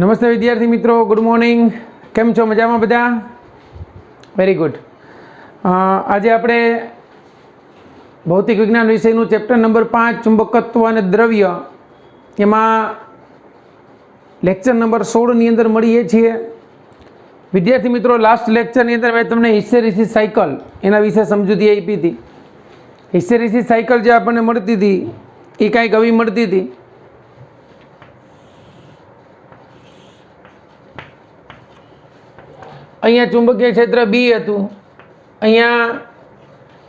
નમસ્તે વિદ્યાર્થી મિત્રો, ગુડ મોર્નિંગ. કેમ છો? મજામાં બધા? Very good. આજે આપણે ભૌતિક વિજ્ઞાન વિષયનું ચેપ્ટર નંબર 5 ચુંબકત્વ અને દ્રવ્ય એમાં લેક્ચર નંબર 16ની અંદર મળીએ છીએ. વિદ્યાર્થી મિત્રો, લાસ્ટ લેક્ચરની અંદર મેં તમને હિસ્ટેરેસિસ સાયકલ એના વિશે સમજૂતી આપી હતી. હિસ્ટેરેસિસ સાયકલ જે આપણને મળતી હતી એ કાંઈક આવી મળતી હતી. અહીંયા ચુંબકીય ક્ષેત્ર બી હતું, અહીંયા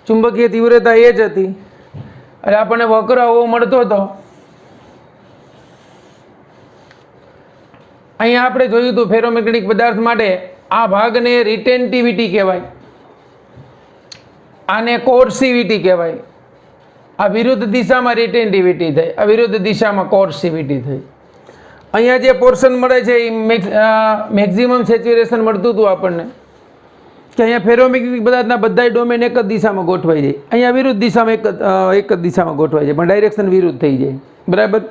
ચુંબકીય તીવ્રતા એ જ હતી, એટલે આપણને વક્ર આવો મળતો હતો. અહીંયા આપણે જોયું હતું ફેરોમેગ્નેટિક પદાર્થ માટે આ ભાગને રિટેન્ટિવિટી કહેવાય, આને કોર્સિવિટી કહેવાય. આ વિરુદ્ધ દિશામાં રિટેન્ટિવિટી થઈ, આ વિરુદ્ધ દિશામાં કોર્સિવિટી થઈ. અહીંયા જે પોર્શન મળે છે એ મેક્ઝિમમ સેચ્યુરેશન મળતું હતું આપણને, કે અહીંયા ફેરોમેગ્નેટિક પદાર્થના બધા ડોમેન એક જ દિશામાં ગોઠવાઈ જાય. અહીંયા વિરુદ્ધ દિશામાં એક જ દિશામાં ગોઠવાઈ જાય, પણ ડાયરેક્શન વિરુદ્ધ થઈ જાય. બરાબર.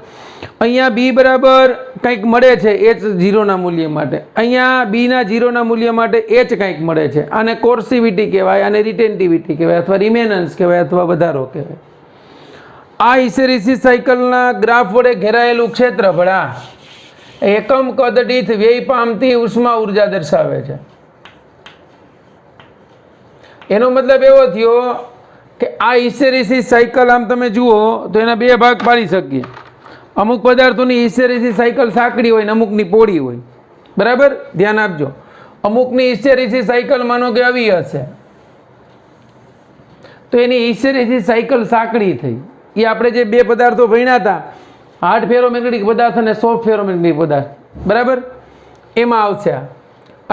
અહીંયા બી બરાબર કંઈક મળે છે એચ ઝીરોના મૂલ્ય માટે, અહીંયા બીના ઝીરોના મૂલ્ય માટે એચ કંઈક મળે છે. આને કોર્સિવિટી કહેવાય, આને રિટેન્ટિવિટી કહેવાય, અથવા રિમેનન્સ કહેવાય, અથવા વધારો કહેવાય. આ હિસ્ટેરેસિસ સાયકલના ગ્રાફ વડે ઘેરાયેલું ક્ષેત્રફળ આ એકમ કદ દીઠ વ્યય પામતી ઉષ્મા ઉર્જા દર્શાવે છે. એનો મતલબ એવો થયો કે આ હિસ્ટેરેસિસ સાયકલ આમ તમે જુઓ તો એના બે ભાગ પાડી શકીએ. અમુક પદાર્થોની હિસ્ટેરેસિસ સાયકલ સાંકડી હોય ને અમુકની પહોળી હોય. બરાબર, ધ્યાન આપજો. અમુકની હિસ્ટેરેસિસ સાયકલ માનો કે આવી હશે તો એની હિસ્ટેરેસિસ સાયકલ સાંકડી થઈ. એ આપણે જે બે પદાર્થો ભણ્યા હતા, હાર્ડ ફેરોમેગ્નેટિક પદાર્થ અને સોફ્ટ ફેરોમેગ્નેટિક પદાર્થ, બરાબર, એમાં આવશે.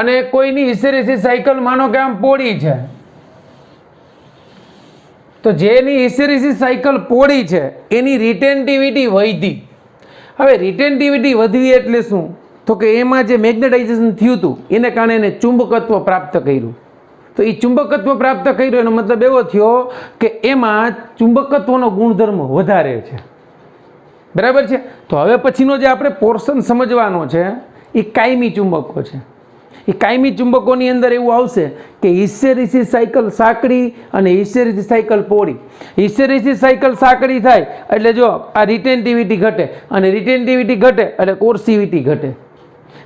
અને કોઈની હિસ્ટેરેસિસ સાયકલ માનો કે આમ પહોળી છે, તો જેની હિસ્ટેરેસિસ સાયકલ પહોળી છે એની રિટેન્ટિવિટી વધી. હવે રિટેન્ટિવિટી વધવી એટલે શું? તો કે એમાં જે મેગ્નેટાઇઝેશન થયું હતું એને કારણે એને ચુંબકત્વ પ્રાપ્ત કર્યું. તો એ ચુંબકત્વ પ્રાપ્ત કર્યું એનો મતલબ એવો થયો કે એમાં ચુંબકત્વનો ગુણધર્મ વધારે છે. બરાબર છે. તો હવે પછીનો જે આપણે પોર્શન સમજવાનો છે એ કાયમી ચુંબકો છે. એ કાયમી ચુંબકોની અંદર એવું આવશે કે હિસ્ટેરેસિસ સાયકલ સાંકડી અને હિસ્ટેરેસિસ સાયકલ પહોળી. હિસ્ટેરેસિસ સાયકલ સાંકડી થાય એટલે જો આ રિટેન્ટિવિટી ઘટે, અને રિટેન્ટિવિટી ઘટે એટલે કોર્સિવિટી ઘટે,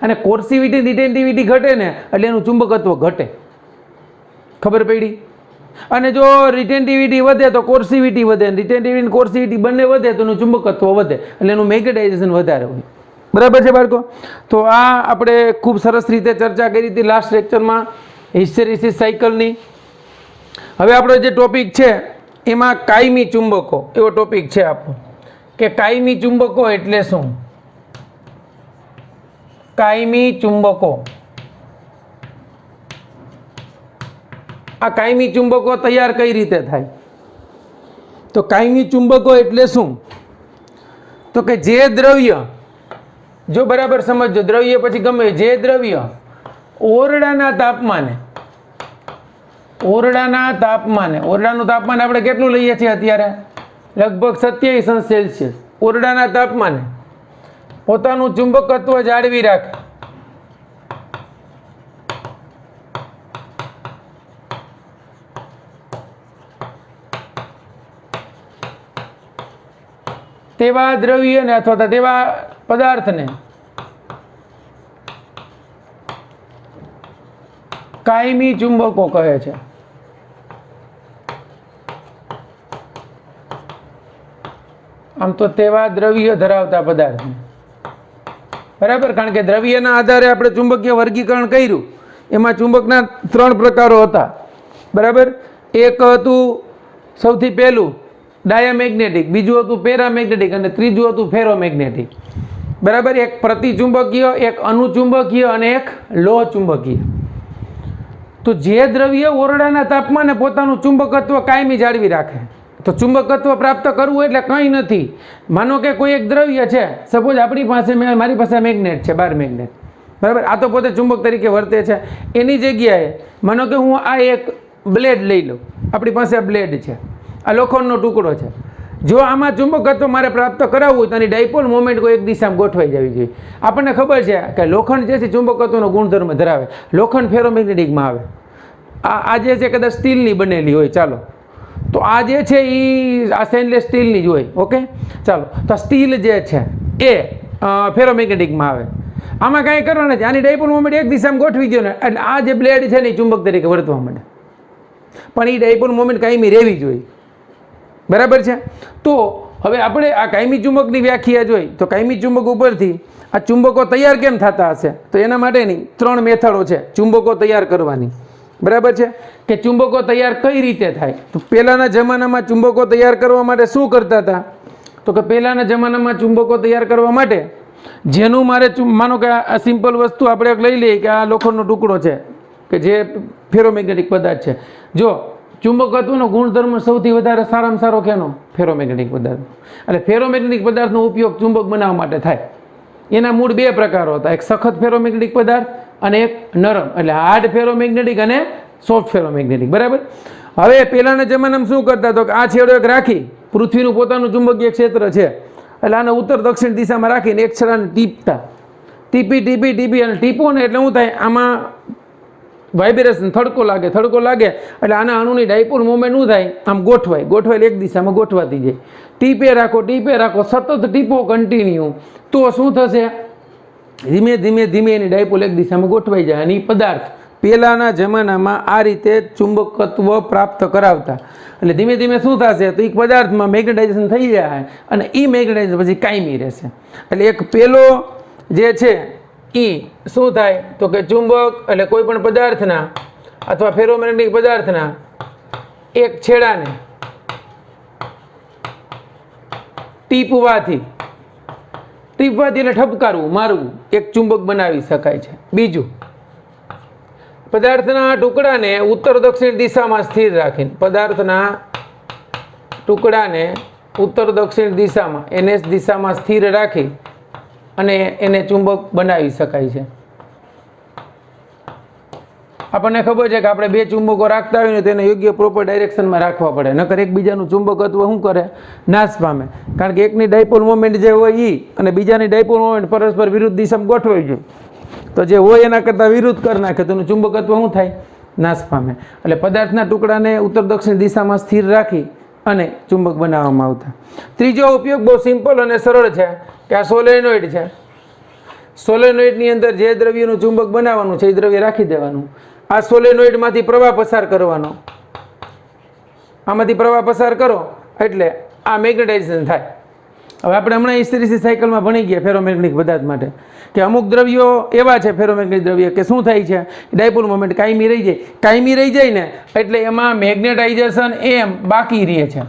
અને કોર્સિવિટી રિટેન્ટિવિટી ઘટે ને એટલે એનું ચુંબકત્વ ઘટે. ખબર પડી? અને જો રિટેન્ટિવિટી વધે તો કોર્સિવિટી વધે, રિટેન્ટિવિટી કોર્સિવિટી બંને વધે તો એનું ચુંબકત્વ વધે, એટલે એનું મેગ્નેટાઇઝેશન વધારે હોય. બરાબર છે બાળકો? તો આ આપણે ખૂબ સરસ રીતે ચર્ચા કરી હતી લાસ્ટ લેક્ચરમાં હિસ્ટેરેસિસ સાયકલની. હવે આપણો જે ટોપિક છે એમાં કાયમી ચુંબકો એવો ટોપિક છે આપણો, કે કાયમી ચુંબકો એટલે શું? કાયમી ચુંબકો. આ કાયમી ચુંબકો તૈયાર કઈ રીતે થાય? તો કાયમી ચુંબકો એટલે શું? તો કે જે દ્રવ્ય, જો બરાબર સમજો, દ્રવ્ય પછી ગમે જે દ્રવ્ય ઓરડાના તાપમાને, ઓરડાનું તાપમાન આપણે કેટલું લઈએ છીએ અત્યારે? લગભગ 27 અંશ સેલ્સિયસ. ઓરડાના તાપમાને પોતાનું ચુંબકત્વ જાળવી રાખે, તેવા દ્રવ્યને અથવા તેવા પદાર્થને કાયમી ચુંબકો કહે છે. આમ તો તેવા દ્રવ્ય ધરાવતા પદાર્થને, બરાબર, કારણ કે દ્રવ્યના આધારે આપણે ચુંબકીય વર્ગીકરણ કર્યું. એમાં ચુંબકના 3 પ્રકારો હતા. બરાબર. એક હતું સૌથી પહેલું ડાયામેગ્નેટિક, બીજું હતું પેરામેગ્નેટિક, અને ત્રીજું હતું ફેરોમેગ્નેટિક. બરાબર. એક પ્રતિચુંબકીય, એક અનુચુંબકીય અને એક લોહ ચુંબકીય. તો જે દ્રવ્ય ઓરડાના તાપમાને પોતાનું ચુંબકત્વ કાયમી જાળવી રાખે, તો ચુંબકત્વ પ્રાપ્ત કરવું એટલે કંઈ નથી. માનો કે કોઈ એક દ્રવ્ય છે, સપોઝ આપણી પાસે, મારી પાસે મેગ્નેટ છે, બાર મેગ્નેટ, બરાબર, આ તો પોતે ચુંબક તરીકે વર્તે છે. એની જગ્યાએ માનો કે હું આ એક બ્લેડ લઈ લઉં, આપણી પાસે આ બ્લેડ છે, આ લોખંડનો ટુકડો છે, જો આમાં ચુંબકત્વ મારે પ્રાપ્ત કરાવવું હોય તો આની ડાયપોલ મોમેન્ટ કોઈ એક દિશામાં ગોઠવાઈ જવી જોઈએ. આપણને ખબર છે કે લોખંડ જે છે ચુંબકત્વનો ગુણધર્મ ધરાવે. લોખંડ ફેરોમેગ્નેટિકમાં આવે. આ જે છે કદાચ સ્ટીલની બનેલી હોય, ચાલો તો આ જે છે એ આ સ્ટેનલેસ સ્ટીલની જ હોય. ઓકે, ચાલો તો સ્ટીલ જે છે એ ફેરોમેગ્નેટિકમાં આવે. આમાં કાંઈ કરવાનું નથી, આની ડાયપોલ મોમેન્ટ એક દિશામાં ગોઠવી ગયો ને એટલે આ જે બ્લેડ છે ને એ ચુંબક તરીકે વર્તવા માંડે. પણ એ ડાયપોલ મોમેન્ટ કાયમી રહેવી જોઈએ. બરાબર છે. તો હવે આપણે આ કાયમી ચુંબકની વ્યાખ્યા જોઈ તો કાયમી ચુંબક ઉપરથી આ ચુંબકો તૈયાર કેમ થતા હશે તો એના માટેની 3 મેથડો છે ચુંબકો તૈયાર કરવાની. બરાબર છે કે ચુંબકો તૈયાર કઈ રીતે થાય? તો પહેલાંના જમાનામાં ચુંબકો તૈયાર કરવા માટે શું કરતા હતા? તો કે પહેલાંના જમાનામાં ચુંબકો તૈયાર કરવા માટે જેનું મારે માનો કે આ સિમ્પલ વસ્તુ આપણે લઈ લઈએ કે આ લોખંડનો ટુકડો છે કે જે ફેરોમેગ્નેટિક પદાર્થ છે. જો ચુંબકત્વનો ગુણધર્મ સૌથી વધારે સારામાં સારો કેનો? ફેરોમેગ્નેટિક પદાર્થ. એટલે ફેરોમેગ્નેટિક પદાર્થનો ઉપયોગ ચુંબક બનાવવા માટે થાય. એના મૂળ 2 પ્રકારો હતા, એક સખત ફેરોમેગ્નેટિક પદાર્થ અને એક નરમ, એટલે હાર્ડ ફેરોમેગ્નેટિક અને સોફ્ટ ફેરોમેગ્નેટિક. બરાબર. હવે પહેલાંના જમાનામાં શું કરતા? તો આ છેડો એક રાખી, પૃથ્વીનું પોતાનું ચુંબકીય ક્ષેત્ર છે એટલે આને ઉત્તર દક્ષિણ દિશામાં રાખીને એક છેડાને ટીપતા, ટીપી અને ટીપો ને એટલે શું થાય? આમાં વાઇબ્રેશન, થડકો લાગે એટલે આના અણુની ડાયપોલ મોમેન્ટ શું થાય? આમ ગોઠવાય એક દિશામાં ગોઠવાતી જાય. ટીપે રાખો, સતત ટીપો કન્ટિન્યુ, તો શું થશે? ધીમે એની ડાયપોલ એક દિશામાં ગોઠવાઈ જાય. અને એ પદાર્થ પહેલાંના જમાનામાં આ રીતે ચુંબકત્વ પ્રાપ્ત કરાવતા. એટલે ધીમે શું થશે? તો એક પદાર્થમાં મેગ્નેટાઇઝેશન થઈ જાય અને એ મેગ્નેટાઇઝેશન પછી કાયમી રહેશે. એટલે એક પેલો જે છે એ શું થાય? તો કે ચુંબક એટલે કોઈ પણ પદાર્થના અથવા ફેરોમેગ્નેટિક પદાર્થના એક છેડાને ટીપવાથી એટલે ઠપકારવું, મારવું, એક ચુંબક બનાવી શકાય છે. બીજું, પદાર્થના ટુકડાને ઉત્તર દક્ષિણ દિશામાં સ્થિર રાખીને, પદાર્થના ટુકડાને ઉત્તર દક્ષિણ દિશામાં NS દિશામાં સ્થિર રાખી અને એને ચુંબક બનાવી શકાય છે. આપણને ખબર છે કે આપણે 2 ચુંબકો રાખતા હોય ને તેને યોગ્ય પ્રોપર ડાયરેક્શનમાં રાખવા પડે, નકર એકબીજાનું ચુંબકત્વ શું કરે? નાશ પામે. કારણ કે એકની ડાયપોલ મોમેન્ટ જે હોય એ અને બીજાની ડાયપોલ મોમેન્ટ પરસ્પર વિરુદ્ધ દિશામાં ગોઠવાઈ જાય તો જે હોય એના કરતાં વિરુદ્ધ કરી નાખે તો એનું ચુંબકત્વ શું થાય? નાશ પામે. એટલે પદાર્થના ટુકડાને ઉત્તર દક્ષિણ દિશામાં સ્થિર રાખી અને ચુંબક બનાવવામાં આવતા. ત્રીજો ઉપયોગ બહુ સિમ્પલ અને સરળ છે કે આ સોલેનોઇડ છે. સોલેનોઇડની અંદર જે દ્રવ્યનું ચુંબક બનાવવાનું છે એ દ્રવ્ય રાખી દેવાનું. આ સોલેનોઇડમાંથી પ્રવાહ પસાર કરવાનો. આમાંથી પ્રવાહ પસાર કરો એટલે આ મેગ્નેટાઇઝેશન થાય. હવે આપણે હમણાં હિસ્ટેરિસિસ સાયકલમાં ભણી ગયા ફેરોમેગ્નેટિક પદાર્થ માટે કે અમુક દ્રવ્યો એવા છે ફેરોમેગ્નેટિક દ્રવ્ય કે શું થાય છે? ડાયપોલ મોમેન્ટ કાયમી રહી જાય ને એટલે એમાં મેગ્નેટાઇઝેશન એમ બાકી રહે છે.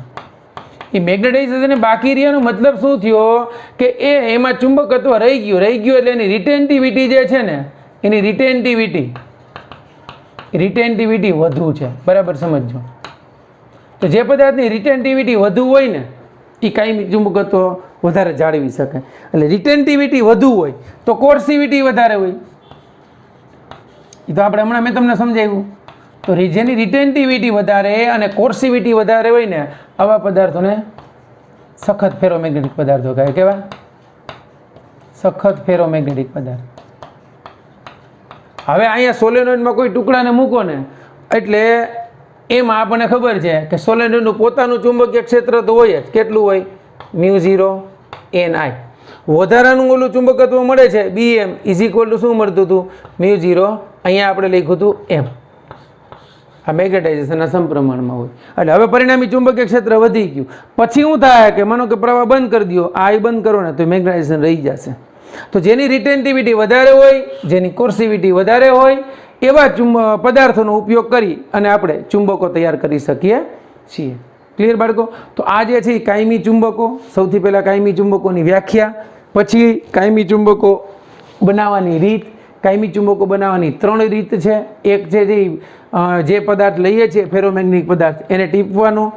એ મેગ્નેટાઇઝેશન બાકી રહ્યાનો મતલબ શું થયો કે એમાં ચુંબકત્વ રહી ગયું એટલે એની રિટેન્ટિવિટી જે છે ને એની રિટેન્ટિવિટી વધુ છે. બરાબર સમજો. તો જે પદાર્થની રિટેન્ટિવિટી વધુ હોય ને એ કાયમી ચુંબકત્વ વધારે જાળવી શકે. એટલે રિટેન્ટિવિટી વધુ હોય તો કોર્સિવિટી વધારે હોય. એ તો આપણે હમણાં મેં તમને સમજાવ્યું. તો જેની રિટેન્ટિવિટી વધારે અને કોર્સિવિટી વધારે હોય ને આવા પદાર્થોને સખત ફેરોમેગ્નેટિક પદાર્થો કહે. કેવા? સખત ફેરોમેગ્નેટિક પદાર્થ. હવે અહીંયા સોલેનોઇડમાં કોઈ ટુકડાને મૂકો ને એટલે એમાં આપણને ખબર છે કે સોલેનોઇડનું પોતાનું ચુંબકીય ક્ષેત્ર તો હોય જ. કેટલું હોય? μ0 Ni. વધારાનું ઓલું ચુંબકત્વ મળે છે Bm = શું મળતું હતું? μ0. અહીંયા આપણે લખ્યું હતું M. આ મેગ્નેટાઇઝેશનના સમપ્રમાણમાં હોય. એટલે હવે પરિણામી ચુંબકીય ક્ષેત્ર વધી ગયું. પછી શું થાય કે માનો કે પ્રવાહ બંધ કરી દો, આ બંધ કરો ને તો મેગ્નેટાઇઝેશન રહી જશે. તો જેની રિટેન્ટિવિટી વધારે હોય, જેની કોર્સિવિટી વધારે હોય એવા પદાર્થોનો ઉપયોગ કરી અને આપણે ચુંબકો તૈયાર કરી શકીએ છીએ. ક્લિયર બાળકો? તો આ જે છે કાયમી ચુંબકો. સૌથી પહેલાં કાયમી ચુંબકોની વ્યાખ્યા, પછી કાયમી ચુંબકો બનાવવાની રીત. કાયમી ચુંબકો બનાવવાની 3 રીત છે. એક છે જે પદાર્થ લઈએ છીએ ફેરોમેગ્નેટિક પદાર્થ એને ટીપવાનો,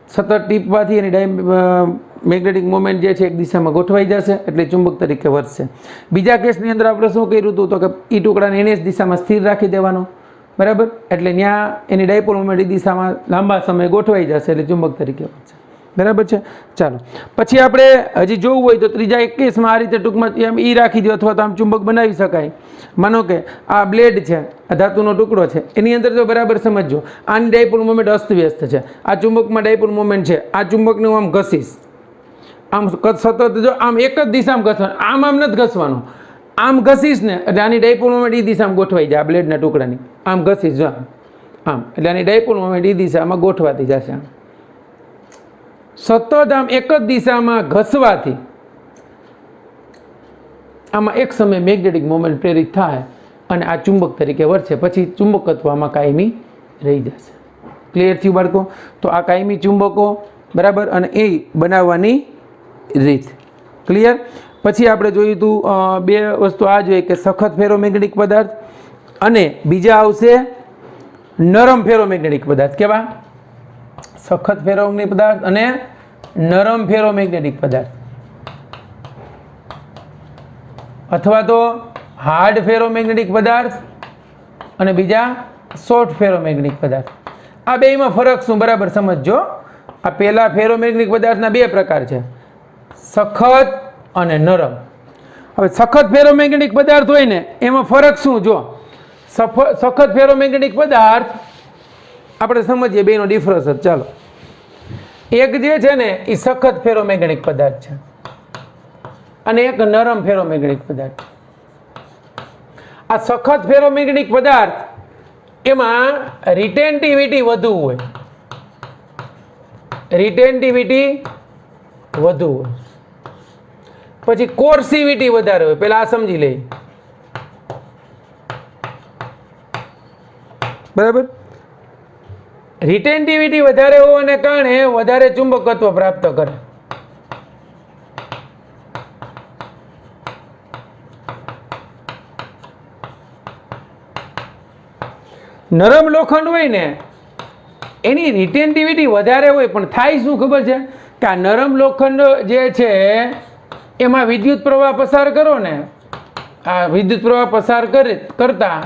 સતત ટીપવાથી એની મેગ્નેટિક મોમેન્ટ જે છે એક દિશામાં ગોઠવાઈ જશે એટલે ચુંબક તરીકે વર્તશે. બીજા કેસની અંદર આપણે શું કર્યું હતું તો કે એ ટુકડાને NS દિશામાં સ્થિર રાખી દેવાનો. બરાબર? એટલે ત્યાં એની ડાયપોલ મોમેન્ટ એ દિશામાં લાંબા સમય ગોઠવાઈ જશે એટલે ચુંબક તરીકે વર્તશે. બરાબર છે. ચાલો પછી આપણે હજી જોવું હોય તો ત્રીજા એક કેસમાં આ રીતે ટૂંકમાં આમ ઈ રાખી દો અથવા તો આમ ચુંબક બનાવી શકાય. માનો કે આ બ્લેડ છે, આ ધાતુનો ટુકડો છે, એની અંદર તો બરાબર સમજો આની ડાયપોલ મોમેન્ટ અસ્તવ્યસ્ત છે, આ ચુંબકમાં ડાયપોલ મોમેન્ટ છે, આ ચુંબકને હું આમ ઘસીશ, આમ સતત જો આમ એક જ દિશામાં ઘસવાનું, આમ નથી ઘસવાનું, આમ ઘસીશ ને એટલે આની ડાયપોલ મોમેન્ટ એ દિશામાં ગોઠવાઈ જાય. આ બ્લેડના ટુકડાની આમ ઘસીશ જો આમ એટલે આની ડાયપોલ મોમેન્ટ એ દિશામાં ગોઠવાતી જશે. આમ સતત આમ એક જ દિશામાં ઘસવાથી આમાં એક સમયે મેગ્નેટિક મોમેન્ટ પ્રેરિત થાય અને આ ચુંબક તરીકે વર્તે, પછી ચુંબકત્વ આમાં કાયમી રહી જશે. ક્લિયર થયું બાળકો? તો આ કાયમી ચુંબકો બરાબર અને એ બનાવવાની રીત ક્લિયર. પછી આપણે જોયું હતું બે વસ્તુ આ જોઈએ કે સખત ફેરોમેગ્નેટિક પદાર્થ અને બીજા આવશે નરમ ફેરોમેગ્નેટિક પદાર્થ. કેવા? સખત ફેરોમેગ્નેટિક પદાર્થ અને નરમ ફેરોમેગ્નેટિક પદાર્થ, અથવા તો હાર્ડ ફેરોમેગ્નેટિક પદાર્થ અને બીજા સોફ્ટ ફેરોમેગ્નેટિક પદાર્થ. આ બેમાં ફરક શું બરાબર સમજજો. આ પહેલા ફેરોમેગ્નેટિક પદાર્થના બે પ્રકાર છે, સખત અને નરમ. હવે સખત ફેરોમેગ્નેટિક પદાર્થ હોય ને એમાં ફરક શું? જો સખત ફેરોમેગ્નેટિક પદાર્થ આપણે સમજીએ બેનો ડિફરન્સ જ. ચાલો, એક જે છે ને એ સખત ફેરોમેગ્નેટિક પદાર્થ છે અને એક નરમ ફેરોમેગ્નેટિક પદાર્થ. આ સખત ફેરોમેગ્નેટિક પદાર્થ એમાં રિટેન્ટિવિટી વધુ હોય, રિટેન્ટિવિટી વધુ હોય, પછી કોર્સિવિટી વધારે હોય. પેલા આ સમજી લઈએ બરાબર. રિટેન્ટિવિટી વધારે હોવાને કારણે વધારે ચુંબકત્વ પ્રાપ્ત કરે. નરમ લોખંડ હોય ને એની રિટેન્ટિવિટી વધારે હોય, પણ થાય શું ખબર છે કે આ નરમ લોખંડ જે છે એમાં વિદ્યુત પ્રવાહ પસાર કરો ને, આ વિદ્યુત પ્રવાહ પસાર કરતા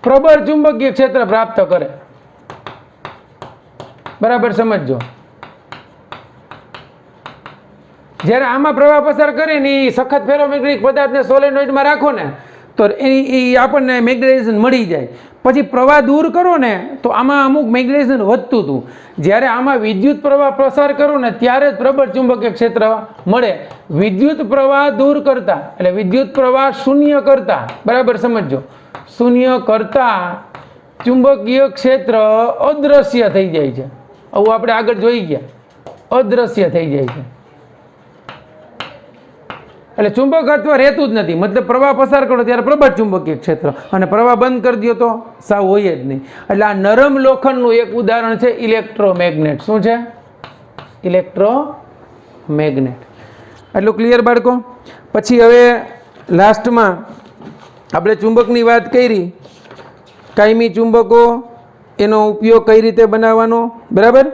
પ્રબળ ચુંબકીય ક્ષેત્ર પ્રાપ્ત કરે. બરાબર સમજો. જ્યારે આમાં પ્રવાહ પસાર કરે ને એ સખત ફેરોમેગ્નેટિક પદાર્થને સોલેનોઇડમાં રાખો ને તો એ આપણને મેગ્નેટાઇઝેશન મળી જાય. પછી પ્રવાહ દૂર કરો ને તો આમાં અમુક મેગ્નેટાઇઝેશન વધતું હતું. જ્યારે આમાં વિદ્યુત પ્રવાહ પસાર કરો ને ત્યારે જ પ્રબળ ચુંબકીય ક્ષેત્ર મળે. વિદ્યુત પ્રવાહ દૂર કરતા એટલે વિદ્યુત પ્રવાહ શૂન્ય કરતા, બરાબર સમજો, શૂન્ય કરતા ચુંબકીય ક્ષેત્ર અદ્રશ્ય થઈ જાય છે. આવું આપણે આગળ જોઈ ગયા, અદ્રશ્ય થઈ જાય છે. એટલે ચુંબકત્વ રહેતું જ નથી. મતલબ પ્રવાહ પસાર કરો ત્યારે પ્રબળ ચુંબકીય ક્ષેત્ર અને પ્રવાહ બંધ કરી દો તો સાવ હોય જ નહીં. એટલે આ નરમ લોખંડનું એક ઉદાહરણ છે ઇલેક્ટ્રોમેગ્નેટ. શું છે? ઇલેક્ટ્રોમેગ્નેટ. એટલું ક્લિયર બાળકો? પછી હવે લાસ્ટમાં આપણે ચુંબકની વાત કરી, કાયમી ચુંબકો, એનો ઉપયોગ કઈ રીતે બનાવવાનો, બરાબર.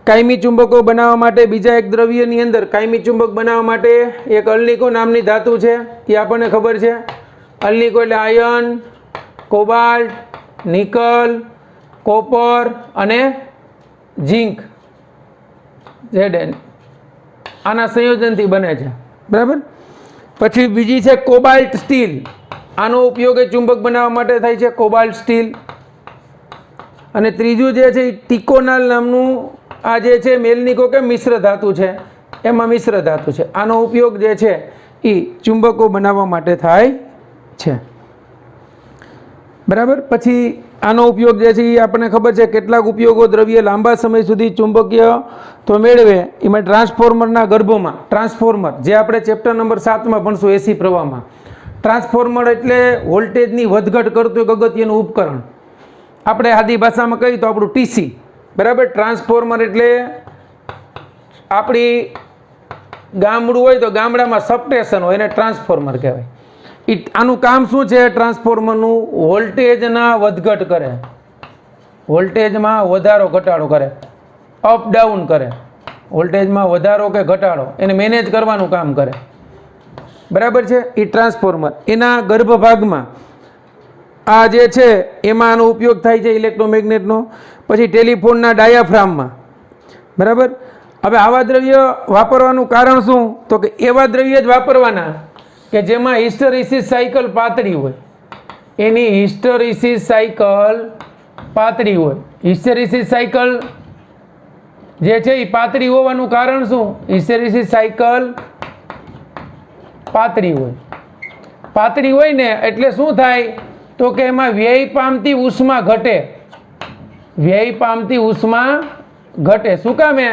કાયમી ચુંબકો બનાવવા માટે બીજા એક દ્રવ્યની અંદર કાયમી ચુંબક બનાવવા માટે એક અલ્નિકો નામની ધાતુ છે, એ આપણને ખબર છે. અલ્નિકો એટલે આયર્ન, કોબાલ્ટ, નિકલ, કોપર અને ઝીંક, Zn, આના સંયોજનથી બને છે, બરાબર. પછી બીજી છે કોબાલ્ટ સ્ટીલ. આનો ઉપયોગ એ ચુંબક બનાવવા માટે થાય છે, કોબાલ્ટ સ્ટીલ. અને ત્રીજું જે છે ટિકોનાલ નામનું આ જે છે મેલ્નિકો કે મિશ્ર ધાતુ છે, એમાં મિશ્ર ધાતુ છે. આનો ઉપયોગ જે છે એ ચુંબકો બનાવવા માટે થાય છે, બરાબર. પછી આનો ઉપયોગ જે છે એ આપણને ખબર છે કેટલાક ઉપયોગો દ્રવ્ય લાંબા સમય સુધી ચુંબકીય તો મેળવે. એમાં ટ્રાન્સફોર્મરના ગર્ભમાં, ટ્રાન્સફોર્મર જે આપણે ચેપ્ટર નંબર 7માં ભણશું એસી પ્રવાહમાં. ટ્રાન્સફોર્મર એટલે વોલ્ટેજની વધઘટ કરતું એક અગત્યનું ઉપકરણ. આપણે આદી ભાષામાં કહીએ તો આપણું ટીસી, બરાબર. ટ્રાન્સફોર્મર એટલે આપણી ગામડું હોય તો ગામડામાં સબસ્ટેશન હોય એને ટ્રાન્સફોર્મર કહેવાય. આનું કામ શું છે? ટ્રાન્સફોર્મરનું વોલ્ટેજના વધઘટ કરે, વોલ્ટેજમાં વધારો ઘટાડો કરે, અપ ડાઉન કરે. વોલ્ટેજમાં વધારો કે ઘટાડો એને મેનેજ કરવાનું કામ કરે, બરાબર છે. એ ટ્રાન્સફોર્મર એના ગર્ભભાગમાં આ જે છે એમાં આનો ઉપયોગ થાય છે ઇલેક્ટ્રોમેગ્નેટનો. પછી ટેલિફોનના ડાયાફ્રામમાં, બરાબર. હવે આવા દ્રવ્ય વાપરવાનું કારણ શું? તો કે એવા દ્રવ્ય જ વાપરવાના કે જેમાં હિસ્ટેરેસિસ સાયકલ પાતળી હોય, એની હિસ્ટેરેસિસ સાયકલ પાતળી હોય. હિસ્ટેરેસિસ સાયકલ જે છે એ પાતળી હોવાનું કારણ શું? હિસ્ટેરેસિસ સાયકલ પાતળી હોય. પાતળી હોય ને એટલે શું થાય? તો કે એમાં વ્યય પામતી ઉષ્મા ઘટે. વ્યય પામતી ઉષ્મા ઘટે. શું કામે?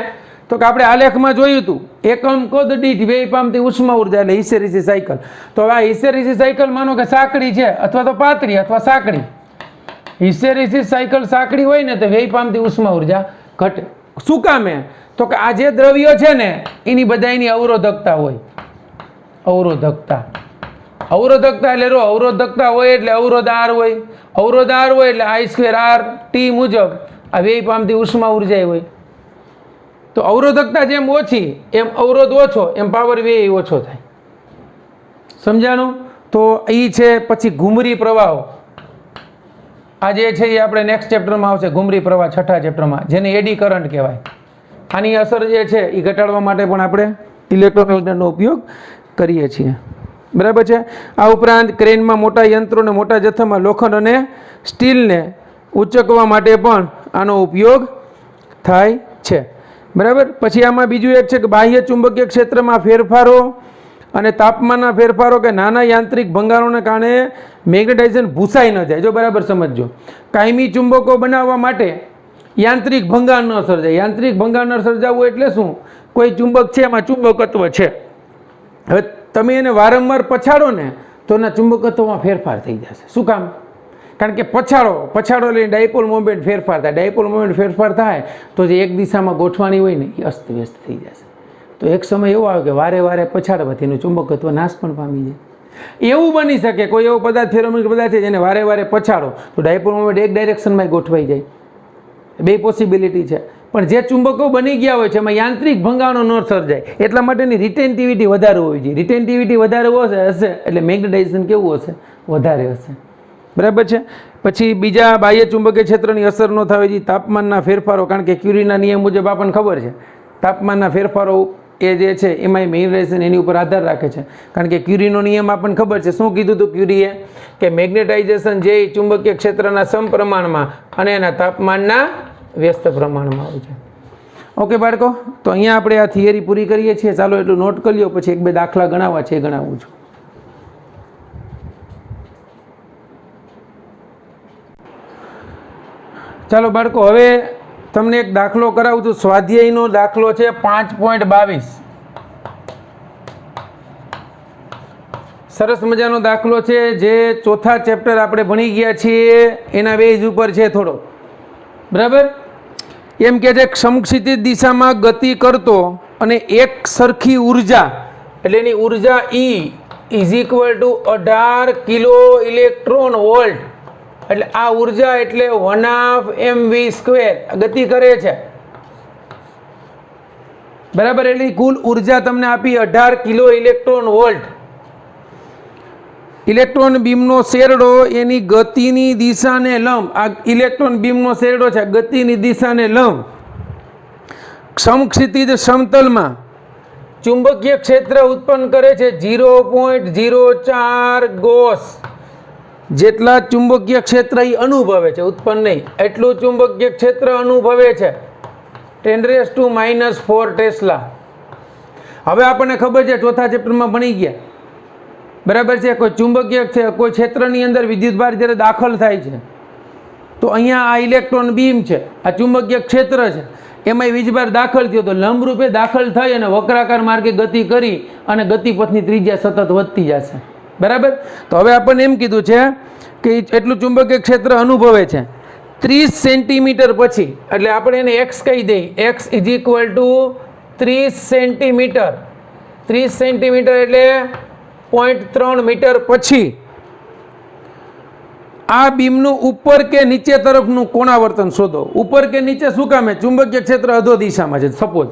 તો કે આપણે આલેખમાં જોયું હતું, એકમ કદ દીઠ વ્યય પામતી ઉષ્મા ઉર્જા એટલે હિસ્ટેરેસિસ સાયકલ. તો આ હિસ્ટેરેસિસ સાયકલ માનો કે સાંકડી છે અથવા તો પાતળી અથવા સાંકડી. હિસ્ટેરેસિસ સાયકલ સાંકડી હોય ને તો વ્યય પામતી ઉષ્મા ઉર્જા ઘટે. શું કામે? તો કે આ જે દ્રવ્યો છે ને એની બધાની અવરોધકતા હોય. અવરોધકતા. અવરોધકતા એટલે અવરોધકતા હોય એટલે અવરોધ આર હોય. અવરોધ આર હોય એટલે I²R T મુજબ આ વ્યય પામતી ઉષ્મા ઉર્જા હોય. તો અવરોધકતા જેમ ઓછી એમ અવરોધ ઓછો એમ પાવર વ્યય ઓછો થાય. સમજાણું? તો એ છે. પછી ઘુમરી પ્રવાહો, આ જે છે એ આપણે નેક્સ્ટ ચેપ્ટરમાં આવશે. ઘુમરી પ્રવાહ છઠ્ઠા ચેપ્ટરમાં, જેને એડી કરંટ કહેવાય. આની અસર જે છે એ ઘટાડવા માટે પણ આપણે ઇલેક્ટ્રોમેગ્નેટનો ઉપયોગ કરીએ છીએ. બરાબર છે. આ ઉપરાંત ક્રેનમાં મોટા યંત્રોને મોટા જથ્થામાં લોખંડ અને સ્ટીલને ઉંચકવા માટે પણ આનો ઉપયોગ થાય છે. બરાબર. પછી આમાં બીજું એક છે કે બાહ્ય ચુંબકીય ક્ષેત્રમાં ફેરફારો અને તાપમાનના ફેરફારો કે નાના યાંત્રિક ભંગારોને કારણે મેગ્નેટાઇઝેશન ભૂસાઈ ન જાય. જો બરાબર સમજજો, કાયમી ચુંબકો બનાવવા માટે યાંત્રિક ભંગાર ન સર્જાય. યાંત્રિક ભંગાર ન સર્જાવવું એટલે શું? કોઈ ચુંબક છે એમાં ચુંબકત્વ છે, હવે તમે એને વારંવાર પછાડો ને તો એના ચુંબકત્વમાં ફેરફાર થઈ જશે. શું કામ? કારણ કે પછાડો એટલે ડાયપોલ મોમેન્ટ ફેરફાર થાય. ડાયપોલ મોમેન્ટ ફેરફાર થાય તો જે એક દિશામાં ગોઠવાની હોય ને એ અસ્તવ્યસ્ત થઈ જશે. તો એક સમય એવો આવે કે વારે વારે પછાડવાથી એનું ચુંબકત્વ નાશ પણ પામી જાય. એવું બની શકે કોઈ એવો પદાર્થ ફેરોમેગ્નેટિક પદાર્થ છે જેને વારે વારે પછાડો તો ડાયપોલ મોમેન્ટ એક ડાયરેક્શનમાં ગોઠવાઈ જાય. બે પોસિબિલિટી છે. પણ જે ચુંબકો બની ગયા હોય છે એમાં યાંત્રિક ભંગાણો ન સર્જાય એટલા માટેની રિટેન્ટિવિટી વધારે હોવી જોઈએ. રિટેન્ટિવિટી વધારે હશે એટલે મેગ્નેટાઇઝેશન કેવું હશે? વધારે હશે. બરાબર છે. પછી બીજા બાહ્ય ચુંબકીય ક્ષેત્રની અસર ન થવી જોઈએ. તાપમાનના ફેરફારો, કારણ કે ક્યુરીના નિયમ મુજબ આપણને ખબર છે તાપમાનના ફેરફારો એ જે છે એમાં મેગ્નેટાઇઝેશન એની ઉપર આધાર રાખે છે. કારણ કે ક્યુરીનો નિયમ આપણને ખબર છે. શું કીધું હતું ક્યુરીએ? કે મેગ્નેટાઇઝેશન જે ચુંબકીય ક્ષેત્રના સમપ્રમાણમાં અને એના તાપમાનના વ્યસ્ત પ્રમાણમાં હોય છે. ઓકે બાળકો, તો અહીંયા આપણે આ થિયરી પૂરી કરીએ છીએ. ચાલો એટલું નોટ કરી લો, પછી એક બે દાખલા ગણાવવા છે એ ગણાવું છું. ચાલો બાળકો, હવે તમને એક દાખલો કરાવું છું. સ્વાધ્યાયનો દાખલો છે 5.22. સરસ મજાનો દાખલો છે જે ચોથા ચેપ્ટર આપણે ભણી ગયા છીએ એના બેઝ ઉપર છે થોડો. બરાબર. એમ કે છે સમક્ષિતિજ દિશામાં ગતિ કરતો અને એક સરખી ઉર્જા એટલે એની ઉર્જા E is equal two 18 kilo electron volt. એટલે આ ઉર્જા એટલે 1/mv². ગતિ કરે છે. બરાબર. એટલે કુલ ઉર્જા તમને આપી 18 કિલો ઇલેક્ટ્રોન વોલ્ટ. ઇલેક્ટ્રોન બીમનો શેરડો એની ગતિની દિશાને લંબ, આ ઇલેક્ટ્રોન બીમનો શેરડો છે ગતિની દિશાને લંબ સમક્ષિતિજ સમતલમાં ચુંબકીય ક્ષેત્ર ઉત્પન્ન કરે છે 0.04 ગોસ. જેટલા ચુંબકીય ક્ષેત્ર એ અનુભવે છે, ઉત્પન્ન નહીં, એટલું ચુંબકીય ક્ષેત્ર અનુભવે છે 10⁻⁴ ટેસ્લા. હવે આપણને ખબર છે ચોથા ચેપ્ટરમાં ભણી ગયા. બરાબર છે. કોઈ ચુંબકીય કોઈ ક્ષેત્રની અંદર વિદ્યુતભાર જ્યારે દાખલ થાય છે તો અહીંયા આ ઇલેક્ટ્રોન બીમ છે, આ ચુંબકીય ક્ષેત્ર છે, એમાં વીજભાર દાખલ થયો તો લંબરૂપે દાખલ થઈ અને વક્રાકાર માર્ગે ગતિ કરી અને ગતિપથની ત્રિજ્યા સતત વધતી જશે. બરાબર. તો હવે આપણને એમ કીધું છે કે એટલું ચુંબકીય ક્ષેત્ર અનુભવે છે 30 સેન્ટીમીટર પછી. એટલે આપણે એને એક્સ કહી દઈએ. X is equal two 30 centimetre. 30 centimetre એટલે 0.3 મીટર પછી આ બીમનું ઉપર કે નીચે તરફનું કોણાવર્તન શોધો. ઉપર કે નીચે શું કામે? ચુંબકીય ક્ષેત્ર અધો દિશામાં છે સપોઝ.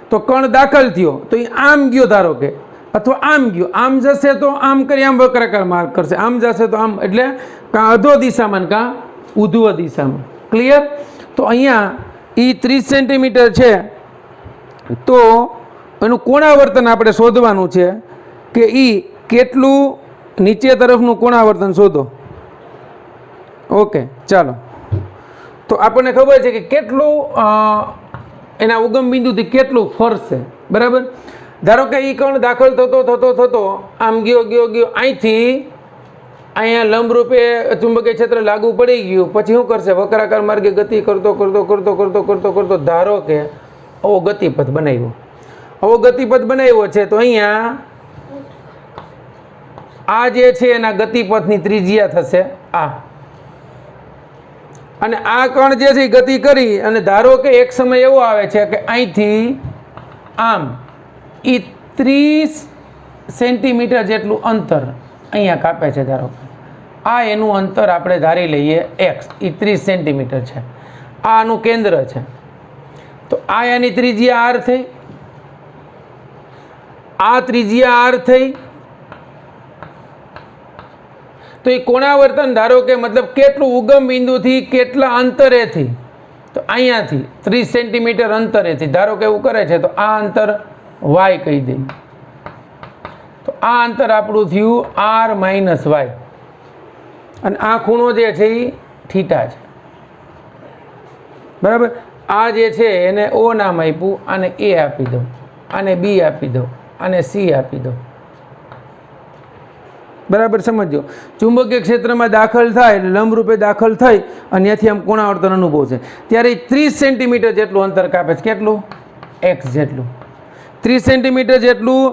તો કણ દાખલ થયો તો એ આમ ગયો ધારો કે, અથવા આમ ગયો, આમ જશે તો આમ કરી આમ વક્રાકાર માર્ગ કરશે, આમ જશે તો આમ, એટલે કાં અધો દિશામાં કાં ઉધ્વ દિશામાં. ક્લિયર? તો અહીંયા એ 30 સેન્ટીમીટર છે, તો એનું કોણાવર્તન આપણે શોધવાનું છે કે એ કેટલું નીચે તરફનું કોણાવર્તન શોધો. ઓકે, ચાલો. તો આપણને ખબર છે કે કેટલું એના ઉગમ બિંદુથી કેટલું ફરશે. બરાબર? ધારો કે એ કણ દાખલ થતો આમ ગયો અહીંથી અહીંયા લંબરૂપે ચુંબકીય ક્ષેત્ર લાગુ પડી ગયું, પછી શું કરશે? વક્રાકાર માર્ગે ગતિ કરતો ધારો કે આવો ગતિપથ બનાવ્યો છે. તો અહીંયા આ જે છે એના ગતિપથની ત્રિજ્યા થશે આ, અને આ કણ જે છે એ ગતિ કરી અને ધારો કે એક સમય એવો આવે છે કે અહીંથી આમ એ 30 સેન્ટીમીટર જેટલું અંતર અહીંયા કાપે છે. ધારો કે આ એનું અંતર આપણે ધારી લઈએ એક્સ, એ 30 સેન્ટીમીટર છે. આ આનું કેન્દ્ર છે. તો આ એની ત્રિજ્યા આર થઈ, આ ત્રિજ્યા આર થઈ. તો એ કોણાવર્તન ધારો કે મતલબ કેટલું ઉગમ બિંદુથી કેટલા અંતરેથી, તો અહીંયાથી 30 સેન્ટીમીટર અંતરેથી ધારો કે એવું કરે છે, તો આ અંતર વાય કહી દઈએ. તો આ અંતર આપણું થયું આર માઇનસ વાય, અને આ ખૂણો જે છે એ થીટા છે. બરાબર? આ જે છે એને ઓ નામ આપ્યું, આને એ આપી દો, આને બી આપી દો, આને સી આપી દો. બરાબર? સમજો. ચુંબકીય ક્ષેત્રમાં દાખલ થાય એટલે લંબરૂપે દાખલ થઈ અને ત્યાંથી આમ કોણાવર્તન અનુભવ છે, ત્યારે 30 સેન્ટીમીટર જેટલું અંતર કાપે છે. કેટલું? એક્સ જેટલું. 30 સેન્ટીમીટર જેટલું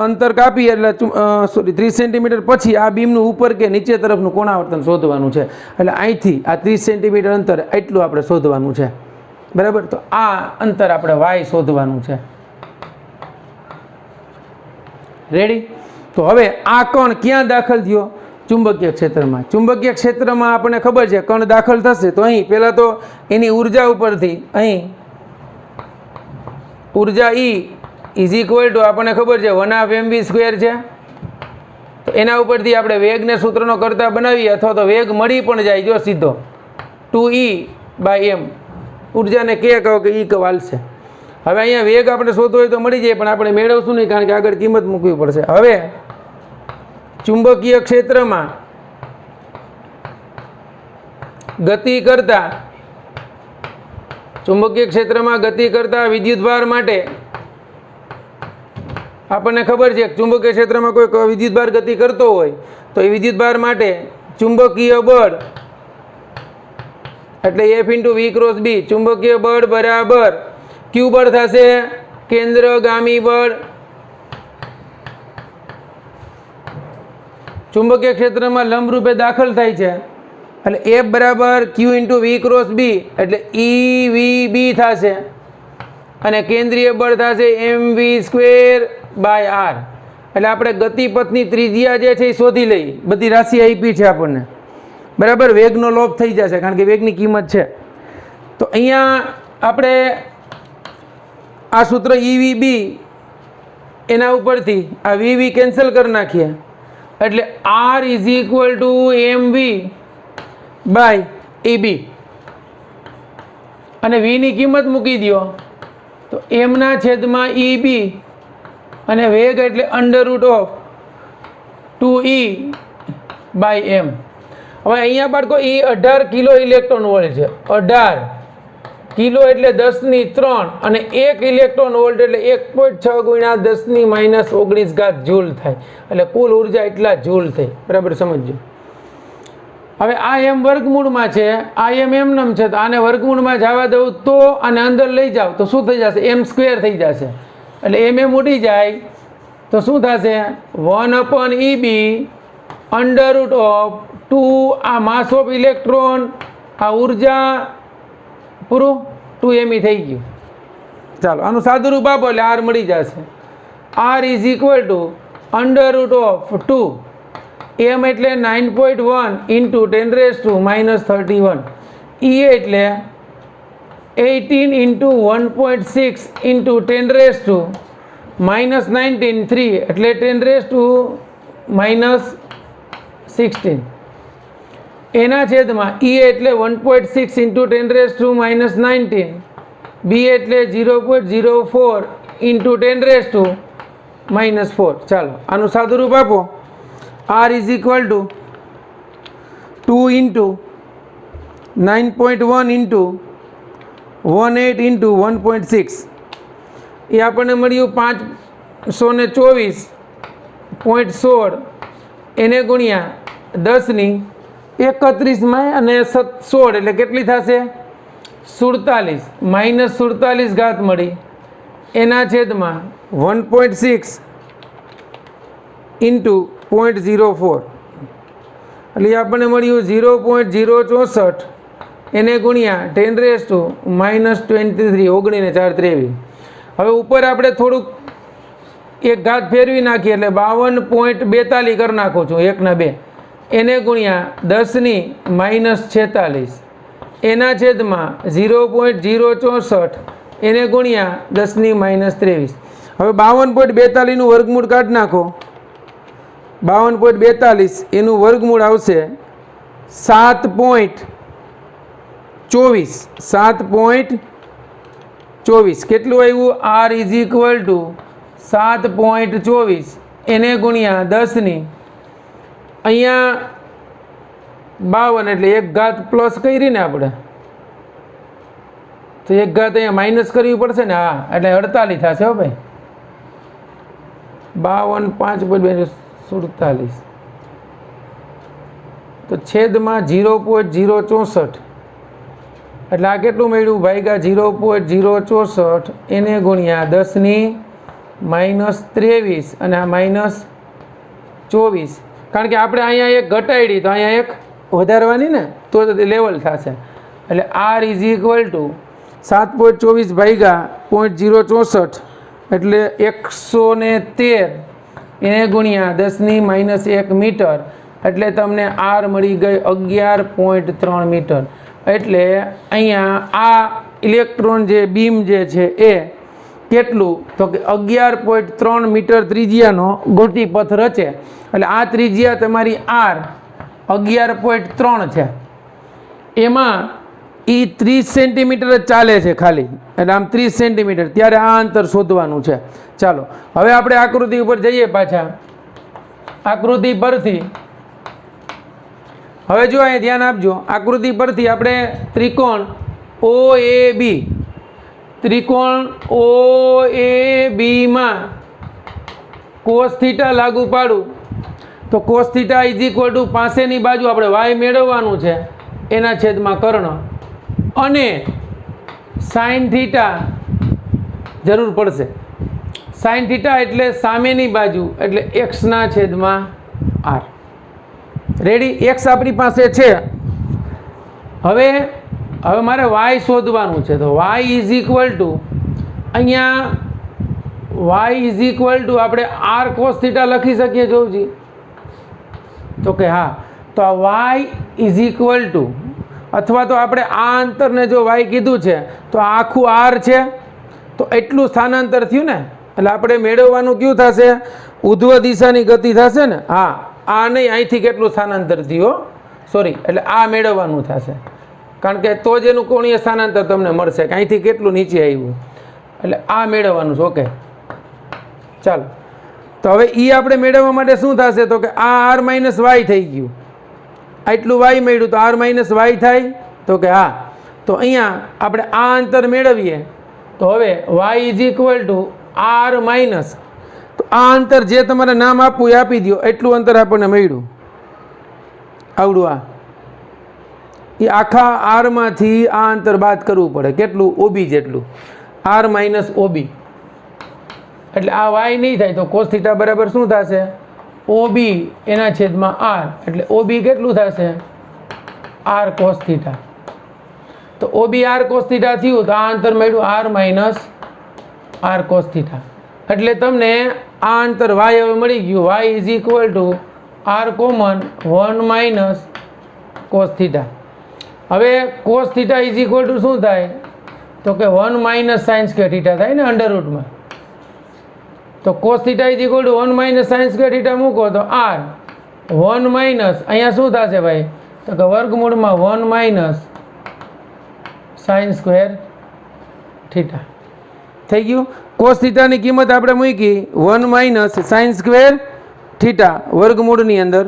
અંતર કાપી એટલે 30 સેન્ટીમીટર પછી આ બીમનું ઉપર કે નીચે તરફનું કોણાવર્તન શોધવાનું છે. એટલે અહીંથી આ 30 સેન્ટીમીટર અંતર એટલું આપણે શોધવાનું છે. બરાબર? તો આ અંતર આપણે વાય શોધવાનું છે. રેડી? તો હવે આ કણ ક્યાં દાખલ થયો? ચુંબકીય ક્ષેત્રમાં. ચુંબકીય ક્ષેત્રમાં આપણને ખબર છે કણ દાખલ થશે તો અહીં પહેલાં તો એની ઉર્જા ઉપરથી અહીં ઉર્જા E ઇઝ ઇક્વલ ટુ આપણને ખબર છે 1/mv² છે. તો એના ઉપરથી આપણે વેગને સૂત્રનો કરતા બનાવીએ અથવા તો વેગ મળી પણ જાય જો સીધો 2E/m. ઉર્જાને કે કહો કે E કહો હાલશે. હવે અહીંયા વેગ આપણે શોધવો હોય તો મળી જાય, પણ આપણે મેળવશું નહીં કારણ કે આગળ કિંમત મૂકવી પડશે. હવે ચુંબકીય ક્ષેત્રમાં ગતિ કરતા વિદ્યુતભાર માટે આપણને ખબર છે ચુંબકીય ક્ષેત્રમાં કોઈ વિદ્યુતભાર ગતિ કરતો હોય તો એ વિદ્યુતભાર માટે ચુંબકીય બળ એટલે F × V × B, ચુંબકીય બળ બરાબર ક્યુ બળ થશે? કેન્દ્રગામી બળ. ચુંબકીય ક્ષેત્રમાં લંબરૂપે દાખલ થાય છે એટલે F બરાબર Q × V × B એટલે EVB થશે, અને કેન્દ્રીય બળ થશે mv²/r. એટલે આપણે ગતિપથની ત્રિજ્યા જે છે એ શોધી લઈએ. બધી રાશિ આપી છે આપણને. બરાબર? વેગનો લોપ થઈ જશે કારણ કે વેગની કિંમત છે. તો અહીંયા આપણે આ સૂત્ર EVB એના ઉપરથી આ VV કેન્સલ કરી નાખીએ એટલે R = mv/EB, અને V ની કિંમત મૂકી દો તો m/EB, અને વેગ એટલે √2E/m. હવે અહીંયા બાળકો એ 18 કિલો ઇલેક્ટ્રોન વોલ્ટ છે. 18 કિલો એટલે 10^3, અને 1 ઇલેક્ટ્રોન વોલ્ટ એટલે 1.6 × 10⁻19 જૂલ થાય. એટલે કુલ ઉર્જા એટલા જૂલ થઈ. બરાબર? સમજો. હવે આ m વર્ગમૂળમાં છે, આ m એમનેમ છે, તો આને વર્ગમૂળમાં જવા દઉં તો આને અંદર લઈ જાઓ તો શું થઈ જશે? m² થઈ જશે. એટલે m ઉડી જાય તો શું થશે? 1/EB √2 આ માસ ઓફ ઇલેક્ટ્રોન, આ ઉર્જા, પૂરું 2m થઈ ગયું. ચાલો આનું સાદું રૂપ આપો એટલે R મળી જશે. R = √2, m એટલે 9.1 × 10⁻31, E એટલે 18 × 1.6 × -19 3 એટલે 10⁻⁻16 એના છેદમાં E એટલે 1.6 ઇન્ટુ 10⁻⁻19 B એટલે 0.04 ઇન્ટુ 10⁻⁻4 ચાલો આનું સાદું રૂપ આપો R is equal two 2 into 9.1 into 18 into 1.6 એ આપણને મળ્યું 524.16 એને ગુણ્યા 10⁻31 અને 16 એટલે કેટલી થશે 47 -47 ઘાત મળી એના છેદમાં 1.6 ઇન્ટુ 0.04 એટલે આપણને મળ્યું 0.064 એને ગુણ્યા 10⁻⁻23 19 4 23 હવે ઉપર આપણે થોડુંક એક ઘાત ફેરવી નાખીએ એટલે 52.42 કરી નાખું છું 1/2 એને ગુણ્યા 10⁻46 એના છેદમાં 0.064 એને ગુણ્યા 10⁻23 હવે 52.42 નું વર્ગમૂળ કાઢી નાખો 52.42 એનું વર્ગમૂળ આવશે 7.24 કેટલું આવ્યું R ઇઝ ઇક્વલ ટુ 7.24 એને ગુણ્યા 10 અહીંયા 52 એટલે એક ઘાત પ્લસ કરી ને આપણે તો એક ઘાત અહીંયા માઇનસ કરવી પડશે ને હા એટલે 48 થશે હો ભાઈ 52 તો છેદમાં 0.064 એટલે આ કેટલું મળ્યું ભાગ્યા 0.064 એને ગુણ્યા 10⁻⁻23 અને આ -24 કારણ કે આપણે અહીંયા એક ઘટાડી તો અહીંયા એક વધારવાની ને તો લેવલ થશે એટલે R ઇઝ ઇક્વલ ટુ 7.24 ભાગ્યા 0.064 એટલે 113 એને ગુણ્યા 10⁻⁻1 મીટર એટલે તમને R મળી ગઈ 11.3 મીટર એટલે અહીંયા આ ઇલેક્ટ્રોન જે બીમ જે છે એ કેટલું તો કે 11.3 મીટર ત્રિજ્યાનો ગોટીપથ રચે એટલે આ ત્રિજ્યા તમારી R 11.3 છે એમાં એ 30 સેન્ટીમીટર જ ચાલે છે ખાલી એટલે આમ 30 સેન્ટીમીટર ત્યારે આ અંતર શોધવાનું છે ચાલો હવે આપણે આકૃતિ ઉપર જઈએ પાછા આકૃતિ પરથી હવે જો અહીંયા ધ્યાન આપજો આકૃતિ પરથી આપણે ત્રિકોણ OAB માં cos થીટા લાગુ પાડું તો cos theta is equal two પાસેની બાજુ આપણે y મેળવવાનું છે એના છેદમાં કર્ણ અને sin થીટા જરૂર પડશે sin થીટા એટલે સામેની બાજુ એટલે x ના છેદમાં r રેડી x આપણી પાસે છે હવે મારે y શોધવાનું છે તો y ઇઝ ઇક્વલ ટુ અહીંયા y ઇઝ ઇક્વલ ટુ આપણે r cos થીટા લખી શકીએ જોજી તો કે હા તો આ y ઇઝ ઇક્વલ ટુ અથવા તો આપણે આ અંતરને જો y કીધું છે તો આખું r છે તો એટલું સ્થાનાંતર થયું ને એટલે આપણે મેળવવાનું કયું થશે ઉધ્વ દિશાની ગતિ થશે ને હા આ નહીં અહીંથી કેટલું સ્થાનાંતર થયું સોરી એટલે આ મેળવવાનું થશે કારણ કે તો જ એનું કોણીય સ્થાનાંતર તમને મળશે કે અહીંથી કેટલું નીચે આવ્યું એટલે આ મેળવવાનું છે ઓકે ચાલો તો હવે એ આપણે મેળવવા માટે શું થશે તો કે આ r માઇનસ વાય થઈ ગયું આટલું y મળ્યું તો r માઇનસ વાય થાય તો કે હા તો અહીંયા આપણે આ અંતર મેળવીએ તો હવે y is equal to r minus તો આ અંતર જે તમારે નામ આપવું એ આપી દો એટલું અંતર આપણને મળ્યું આવડું આ એ આખા આરમાંથી આ અંતર બાદ કરવું પડે કેટલું ઓબી જેટલું r માઇનસ ઓબી એટલે આ y નહીં થાય તો cos થીટા બરાબર શું થશે ઓબી એના છેદમાં r એટલે ઓબી કેટલું થશે r cos થીટા તો ઓબી r cos થીટા થયું તો આ અંતર મળ્યું r minus r cos theta એટલે તમને આ અંતર y હવે મળી ગયું y is equal to r common 1 minus cos theta હવે cos theta is equal two શું થાય તો કે 1 માઇનસ સાઇન સ્ક્વેર થીટા થાય ને અંડર રૂટમાં તો cos theta is equal two 1 minus sign square theta મૂકો તો r 1 માઇનસ અહીંયા શું થશે ભાઈ તો કે વર્ગમૂળમાં 1 માઇનસ સાઇન સ્ક્વેર થીટા થઈ ગયું. કોસ થીટાની કિંમત આપણે મૂકી 1 માઇનસ સાઇન સ્ક્વેર થીટા વર્ગમૂળની અંદર,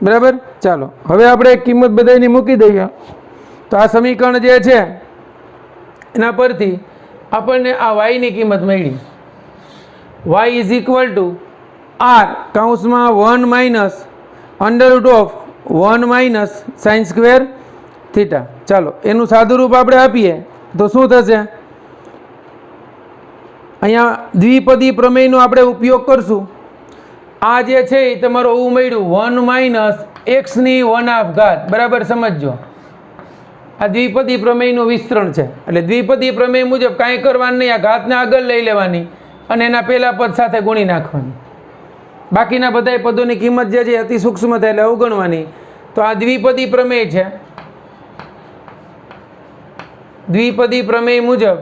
બરાબર. ચાલો હવે આપણે એક કિંમત બધાની મૂકી દઈએ તો આ સમીકરણ જે છે એના પરથી આપણને આ વાયની કિંમત મળી. y is equal to r કૌંસમાં 1 minus under root of 1 minus sign square theta. ચાલો એનું સાદું રૂપ આપણે આપીએ તો શું થશે? અહીંયા દ્વિપદી પ્રમેયનો આપણે ઉપયોગ કરશું. આ જે છે એ તમારું એવું મળ્યું 1 માઇનસ એક્સની 1/2 ઘાત, બરાબર સમજજો. આ દ્વિપદી પ્રમેયનું વિસ્તરણ છે. એટલે દ્વિપદી પ્રમેય મુજબ કાંઈ કરવાનું નહીં, આ ઘાતને આગળ લઈ લેવાની અને એના પહેલા પદ સાથે ગુણી નાખવાની. બાકીના બધા પદોની કિંમત જે છે અતિ સૂક્ષ્મ થાય એટલે અવગણવાની. તો આ દ્વિપદી પ્રમેય છે. દ્વિપદી પ્રમેય મુજબ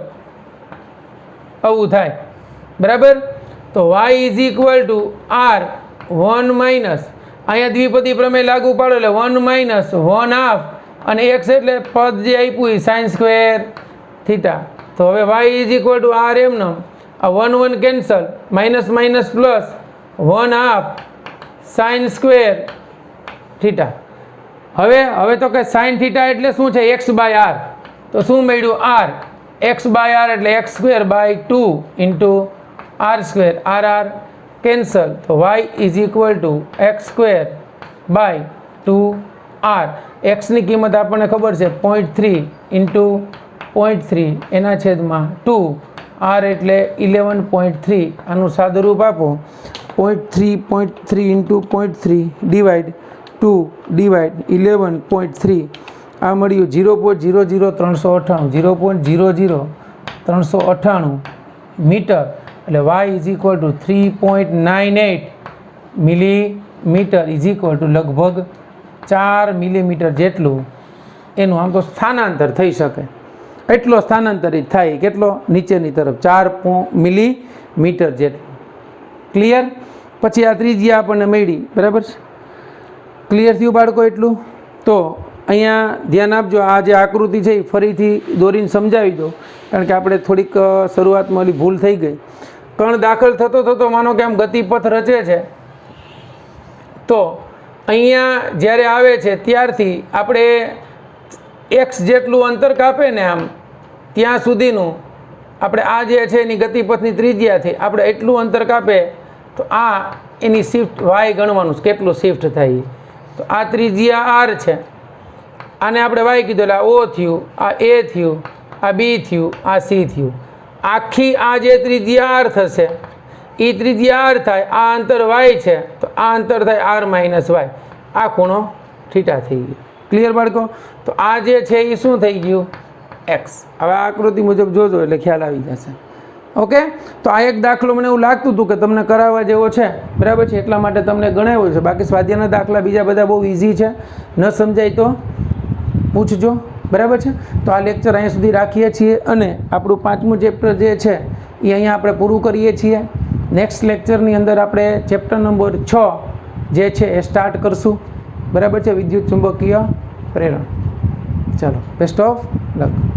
આવું થાય, બરાબર. તો y is equal to r 1 minus અહીંયા દ્વિપદી પ્રમેય લાગુ પાડો એટલે 1 માઇનસ 1/2 અને x એટલે પદ જે આપ્યું એ સાઇન સ્ક્વેર થીટા. તો હવે y is equal to r એમનો આ 1 1 cancel, minus minus plus 1/2 sine square theta. હવે તો કે સાઇન થીટા એટલે શું છે? x by r. તો શું મળ્યું? r x બાય r એટલે x square by 2 into r square, r cancel. તો y is equal to x square by 2r. એક્સની કિંમત આપણને ખબર છે 0.3 ઇન્ટુ 0.3 એના છેદમાં 2, r એટલે 11.3. આનું સાદું રૂપ આપો 0.3 ઇન્ટુ 0.3 ડિવાઈડ 2 ડિવાઈડ 11.3. આ મળ્યું 0.00398 0.00398 મીટર. એટલે y is equal two 3.98 millimetre is equal two લગભગ 4 મિલીમીટર જેટલું એનું આમ તો સ્થાનાંતર થઈ શકે, એટલો સ્થાનાંતરિત થાય. કેટલો? નીચેની તરફ 4 મિલીમીટર જેટલું. ક્લિયર? પછી આ ત્રીજી આપણને મળી, બરાબર છે. ક્લિયર થયું બાળકો એટલું? તો અહીંયા ધ્યાન આપજો, આ જે આકૃતિ છે એ ફરીથી દોરીને સમજાવી દો, કારણ કે આપણે થોડીક શરૂઆતમાં ઓલી ભૂલ થઈ ગઈ. કણ દાખલ થતો થતો માનો કે આમ ગતિપથ રચે છે, તો અહીંયા જ્યારે આવે છે ત્યારથી આપણે એક્સ જેટલું અંતર કાપે ને આમ ત્યાં સુધીનું આપણે આ જે છે એની ગતિપથની ત્રિજ્યાથી આપણે એટલું અંતર કાપે તો આ એની શિફ્ટ વાય ગણવાનું છે, કેટલું શિફ્ટ થાય. તો આ ત્રિજ્યા આર છે, આને આપણે વાય કીધું એટલે આ ઓ થયું, આ એ થયું, આ બી થયું, આ સી થયું. આખી આ જે ત્રિજ્યા આર થશે એ ત્રિજ્યા આર થાય, આ અંતર વાય છે તો આ અંતર થાય આર માઇનસ વાય. આ ખૂણો થીટા થઈ ગયો. ક્લિયર બાળકો? તો આ જે છે એ શું થઈ ગયું? એક્સ. હવે આ આકૃતિ મુજબ જોજો એટલે ખ્યાલ આવી જશે. ઓકે, તો આ એક દાખલો મને એવું લાગતું હતું કે તમને કરાવવા જેવો છે, બરાબર છે, એટલા માટે તમને ગણાવ્યો છે. બાકી સ્વાધ્યાયના દાખલા બીજા બધા બહુ ઇઝી છે, ન સમજાય તો પૂછજો, બરાબર છે. તો આ લેક્ચર અહીંયા સુધી રાખીએ છીએ અને આપણું 5મું ચેપ્ટર જે છે એ અહીંયા આપણે પૂરું કરીએ છીએ. નેક્સ્ટ લેક્ચરની અંદર આપણે ચેપ્ટર નંબર 6 જે છે એ સ્ટાર્ટ કરશું, બરાબર છે, વિદ્યુત ચુંબકીય પ્રેરણ. ચાલો, બેસ્ટ ઓફ લક.